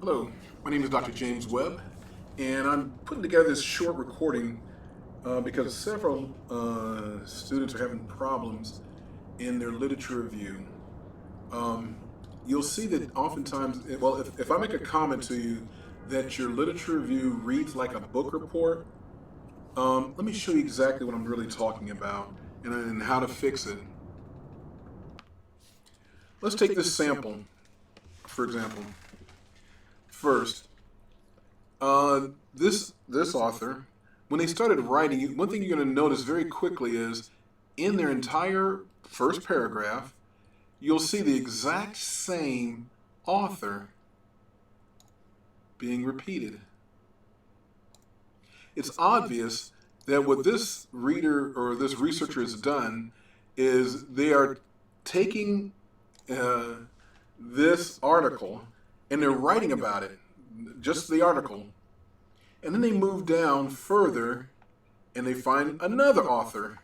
Hello, my name is Dr. James Webb, and I'm putting together this short recording because several students are having problems in their literature review. Um, you'll see that oftentimes, well, if I make a comment to you that your literature review reads like a book report, let me show you exactly what I'm really talking about and how to fix it. Let's take this sample, for example. First, this author, when they started writing, one thing you're going to notice very quickly is in their entire first paragraph, you'll see the exact same author being repeated. It's obvious that what this reader or this researcher has done is they are taking uh, this article and they're writing about it, just the article. And then they move down further and they find another author.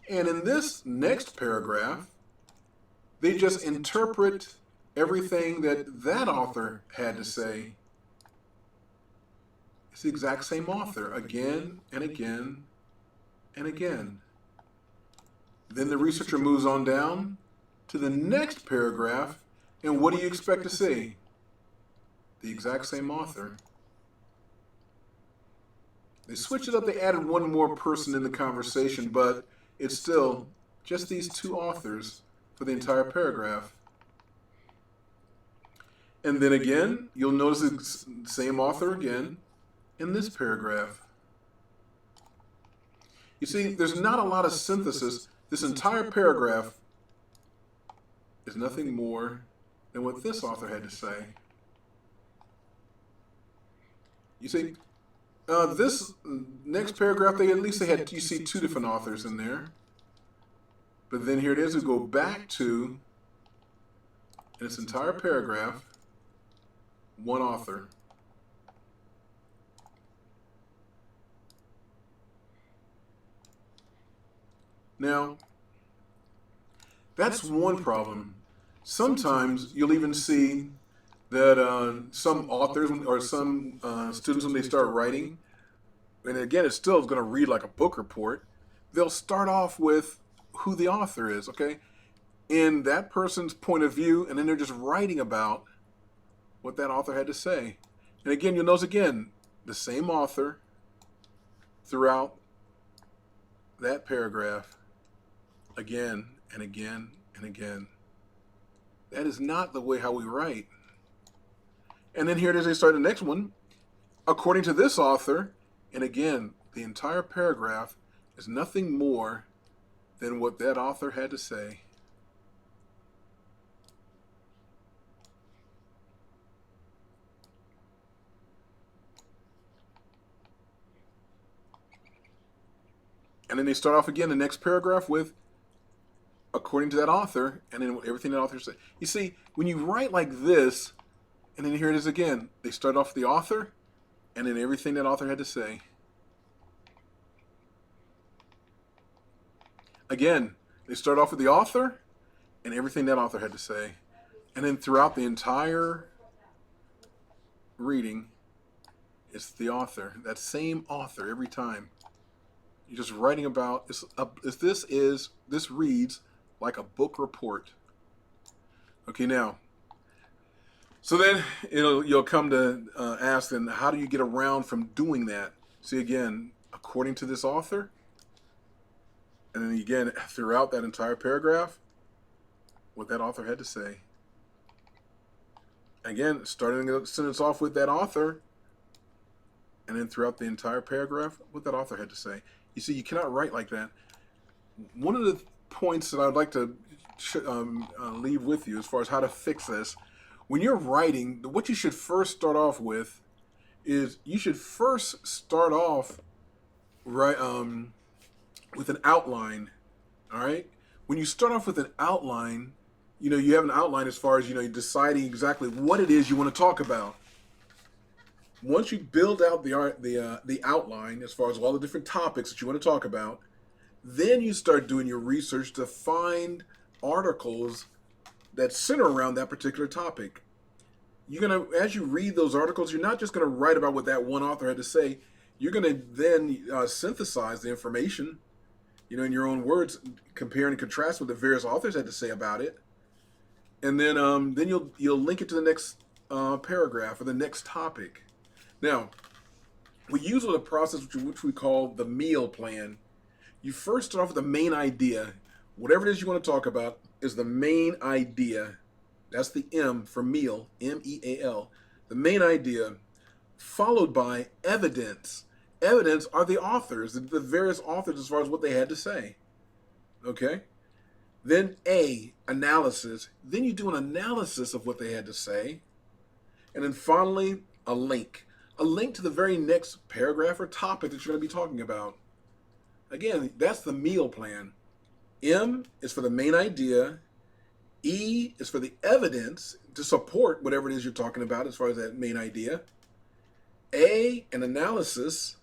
And in this next paragraph, they just interpret everything that that author had to say. It's the exact same author again and again and again. Then the researcher moves on down to the next paragraph, and what do you expect to see? The exact same author. They switched it up, they added one more person in the conversation, but it's still just these two authors for the entire paragraph. And then again, you'll notice the same author again in this paragraph. You see, there's not a lot of synthesis. This entire paragraph is nothing more than what this author had to say. You see, this next paragraph, they had, you see two different authors in there. But then here it is, we go back to, in its entire paragraph, one author. Now, that's one problem. Sometimes you'll even see that some authors or some students, when they start writing, and again, it's still going to read like a book report, they'll start off with who the author is, okay? In that person's point of view, and then they're just writing about what that author had to say. And again, you'll notice again, the same author throughout that paragraph again and again and again. That is not the way how we write. And then here it is, they start the next one. According to this author, and again, the entire paragraph is nothing more than what that author had to say. And then they start off again the next paragraph with according to that author, and then everything that author said. You see, when you write like this, and then here it is again, they start off with the author, and then everything that author had to say. Again, they start off with the author, and everything that author had to say. And then throughout the entire reading, it's the author, that same author every time. You're just writing about this reads like a book report. Okay, now, so then you'll come to ask, then how do you get around from doing that? See, again, according to this author, and then again throughout that entire paragraph, what that author had to say. Again, starting the sentence off with that author, and then throughout the entire paragraph, what that author had to say. You see, you cannot write like that. One of the points that I'd like to leave with you as far as how to fix this, when you're writing, what you should first start off with is you should first start off with an outline. All right. When you start off with an outline, you have an outline as far as you're deciding exactly what it is you want to talk about. Once you build out the outline as far as all the different topics that you want to talk about, then you start doing your research to find articles that center around that particular topic. you're gonna, as you read those articles, you're not just gonna write about what that one author had to say. You're gonna then synthesize the information, in your own words, compare and contrast what the various authors had to say about it, and then you'll link it to the next paragraph or the next topic. Now, we use a process which we call the meal plan. You first start off with the main idea. Whatever it is you want to talk about is the main idea. That's the M for meal, MEAL. The main idea, followed by evidence. Evidence are the authors, the various authors as far as what they had to say. Okay? Then A, analysis. Then you do an analysis of what they had to say. And then finally, a link. A link to the very next paragraph or topic that you're going to be talking about. Again, that's the meal plan. M is for the main idea. E is for the evidence to support whatever it is you're talking about as far as that main idea. A, an analysis,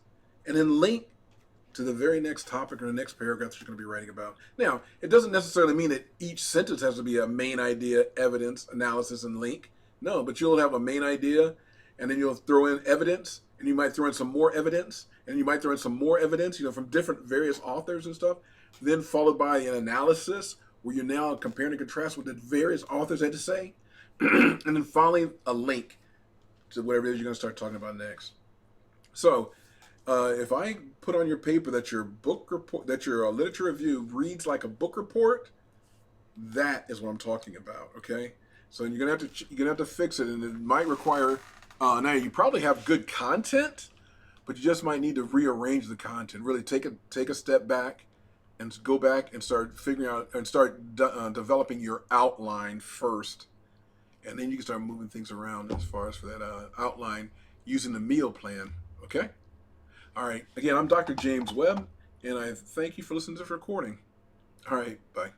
and then link to the very next topic or the next paragraph that you're going to be writing about. Now, it doesn't necessarily mean that each sentence has to be a main idea, evidence, analysis, and link. No, but you'll have a main idea, and then you'll throw in evidence, and you might throw in some more evidence, and you might throw in some more evidence, from different various authors and stuff, then followed by an analysis, where you're now comparing and contrast what the various authors had to say, and then finally a link to whatever it is you're going to start talking about next. So, if I put on your paper that your book report, that your literature review reads like a book report, that is what I'm talking about. Okay, so you're gonna have to fix it, and it might require. Now you probably have good content, but you just might need to rearrange the content. Really take a step back, and go back and start figuring out and start developing your outline first, and then you can start moving things around as far as for that outline using the meal plan. Okay. All right. Again, I'm Dr. James Webb, and I thank you for listening to this recording. All right. Bye.